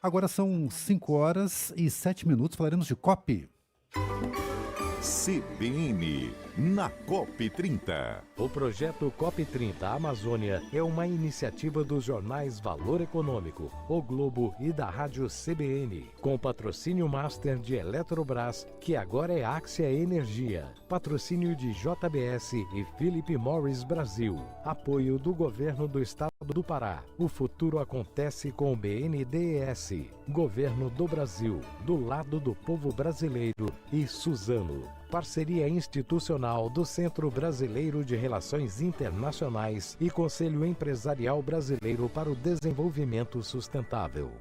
Agora são 5 horas e 7 minutos, falaremos de COP. CBN, na COP30. O projeto COP30 Amazônia é uma iniciativa dos jornais Valor Econômico, O Globo e da rádio CBN, com patrocínio master de Eletrobras, que agora é Axia Energia, patrocínio de JBS e Philip Morris Brasil, apoio do Governo do Estado do Pará. O futuro acontece com o BNDES, Governo do Brasil, do lado do povo brasileiro, e Suzano, parceria institucional do Centro Brasileiro de Relações Internacionais e Conselho Empresarial Brasileiro para o Desenvolvimento Sustentável.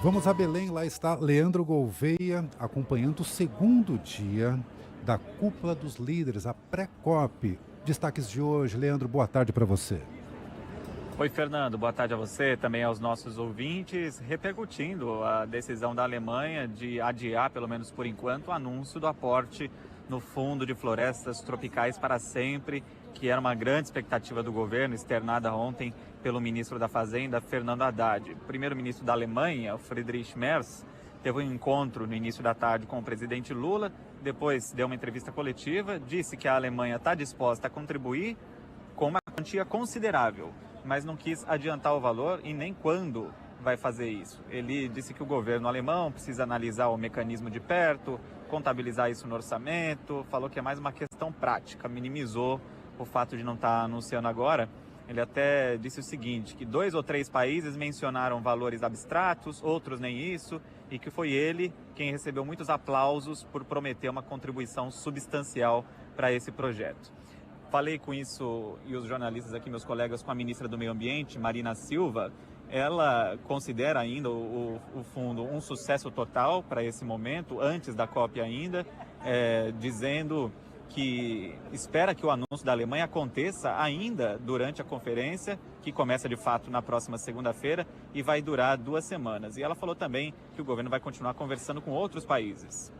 Vamos a Belém, lá está Leandro Gouveia, acompanhando o segundo dia da Cúpula dos Líderes, a pré-COP. Destaques de hoje. Leandro, boa tarde para você. Oi, Fernando, boa tarde a você, também aos nossos ouvintes, repercutindo a decisão da Alemanha de adiar, pelo menos por enquanto, o anúncio do aporte no Fundo de Florestas Tropicais para Sempre, que era uma grande expectativa do governo, externada ontem pelo ministro da Fazenda, Fernando Haddad. O primeiro-ministro da Alemanha, o Friedrich Merz, teve um encontro no início da tarde com o presidente Lula, depois deu uma entrevista coletiva, disse que a Alemanha está disposta a contribuir com uma quantia considerável, mas não quis adiantar o valor e nem quando vai fazer isso. Ele disse que o governo alemão precisa analisar o mecanismo de perto, contabilizar isso no orçamento, falou que é mais uma questão prática, minimizou o fato de não estar anunciando agora. Ele até disse o seguinte, que 2 ou 3 países mencionaram valores abstratos, outros nem isso, e que foi ele quem recebeu muitos aplausos por prometer uma contribuição substancial para esse projeto. Falei com isso e os jornalistas aqui, meus colegas, com a ministra do Meio Ambiente, Marina Silva. Ela considera ainda o fundo um sucesso total para esse momento, antes da COP ainda, dizendo que espera que o anúncio da Alemanha aconteça ainda durante a conferência, que começa de fato na próxima segunda-feira e vai durar 2 semanas. E ela falou também que o governo vai continuar conversando com outros países.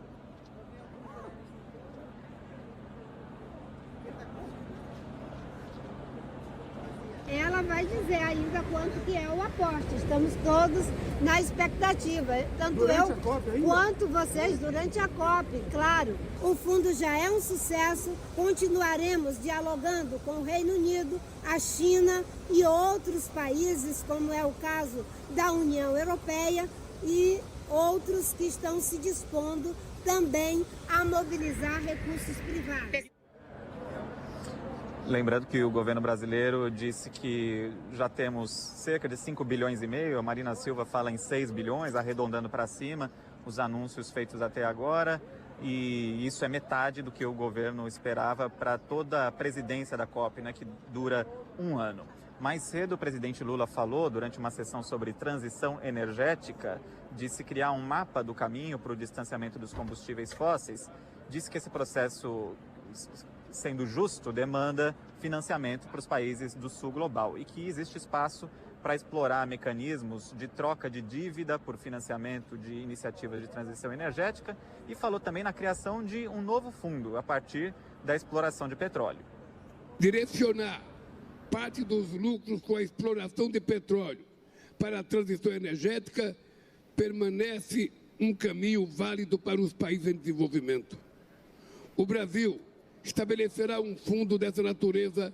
Ela vai dizer ainda quanto que é o aporte. Estamos todos na expectativa, tanto eu quanto vocês durante a COP. Claro, o fundo já é um sucesso, continuaremos dialogando com o Reino Unido, a China e outros países, como é o caso da União Europeia e outros que estão se dispondo também a mobilizar recursos privados. Lembrando que o governo brasileiro disse que já temos cerca de 5 bilhões e meio, a Marina Silva fala em 6 bilhões, arredondando para cima os anúncios feitos até agora, e isso é metade do que o governo esperava para toda a presidência da COP, né, que dura 1 ano. Mais cedo, o presidente Lula falou, durante uma sessão sobre transição energética, disse criar um mapa do caminho para o distanciamento dos combustíveis fósseis, disse que esse processo, sendo justo, demanda financiamento para os países do sul global e que existe espaço para explorar mecanismos de troca de dívida por financiamento de iniciativas de transição energética e falou também na criação de um novo fundo a partir da exploração de petróleo. Direcionar parte dos lucros com a exploração de petróleo para a transição energética permanece um caminho válido para os países em desenvolvimento. O Brasil estabelecerá um fundo dessa natureza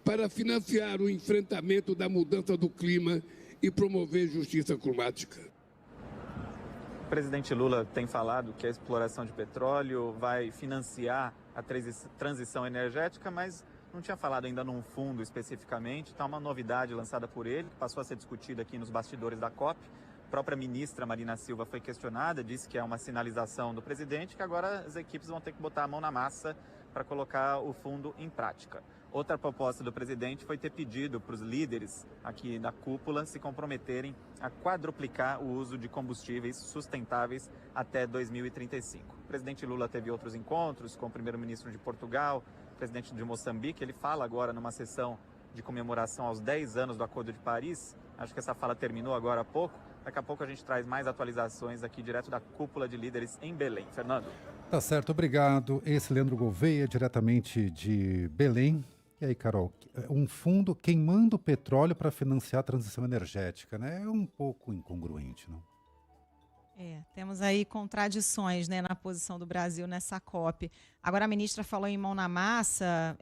para financiar o enfrentamento da mudança do clima e promover justiça climática. O presidente Lula tem falado que a exploração de petróleo vai financiar a transição energética, mas não tinha falado ainda num fundo especificamente. Então, uma novidade lançada por ele, que passou a ser discutida aqui nos bastidores da COP. A própria ministra Marina Silva foi questionada, disse que é uma sinalização do presidente, que agora as equipes vão ter que botar a mão na massa para colocar o fundo em prática. Outra proposta do presidente foi ter pedido para os líderes aqui da cúpula se comprometerem a quadruplicar o uso de combustíveis sustentáveis até 2035. O presidente Lula teve outros encontros com o primeiro-ministro de Portugal, o presidente de Moçambique. Ele fala agora numa sessão de comemoração aos 10 anos do Acordo de Paris. Acho que essa fala terminou agora há pouco. Daqui a pouco a gente traz mais atualizações aqui direto da cúpula de líderes em Belém. Fernando. Tá certo, obrigado. Esse Leandro Gouveia, diretamente de Belém. E aí, Carol, um fundo queimando petróleo para financiar a transição energética, né? É um pouco incongruente, não? Temos aí contradições, né, na posição do Brasil nessa COP. Agora a ministra falou em mão na massa,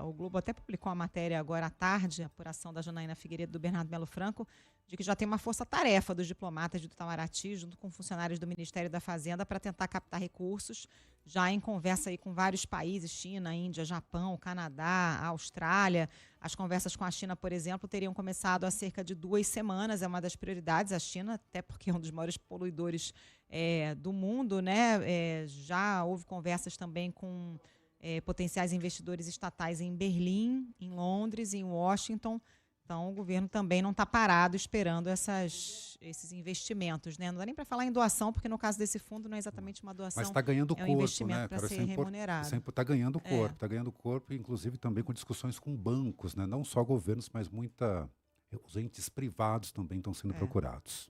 o Globo até publicou uma matéria agora à tarde, a apuração da Janaína Figueiredo e do Bernardo Melo Franco, de que já tem uma força-tarefa dos diplomatas de Itamaraty, junto com funcionários do Ministério da Fazenda, para tentar captar recursos, já em conversa aí com vários países, China, Índia, Japão, Canadá, Austrália. As conversas com a China, por exemplo, teriam começado há cerca de 2 semanas, é uma das prioridades, a China, até porque é um dos maiores poluidores do mundo, né? Já houve conversas também com potenciais investidores estatais em Berlim, em Londres, em Washington. Então, o governo também não está parado esperando esses investimentos, né? Não dá nem para falar em doação, porque no caso desse fundo não é exatamente uma doação, mas está ganhando é um corpo, investimento né, para cara? ser remunerado. Está ganhando corpo, está ganhando corpo, inclusive também com discussões com bancos, né? Não só governos, mas os entes privados também estão sendo procurados.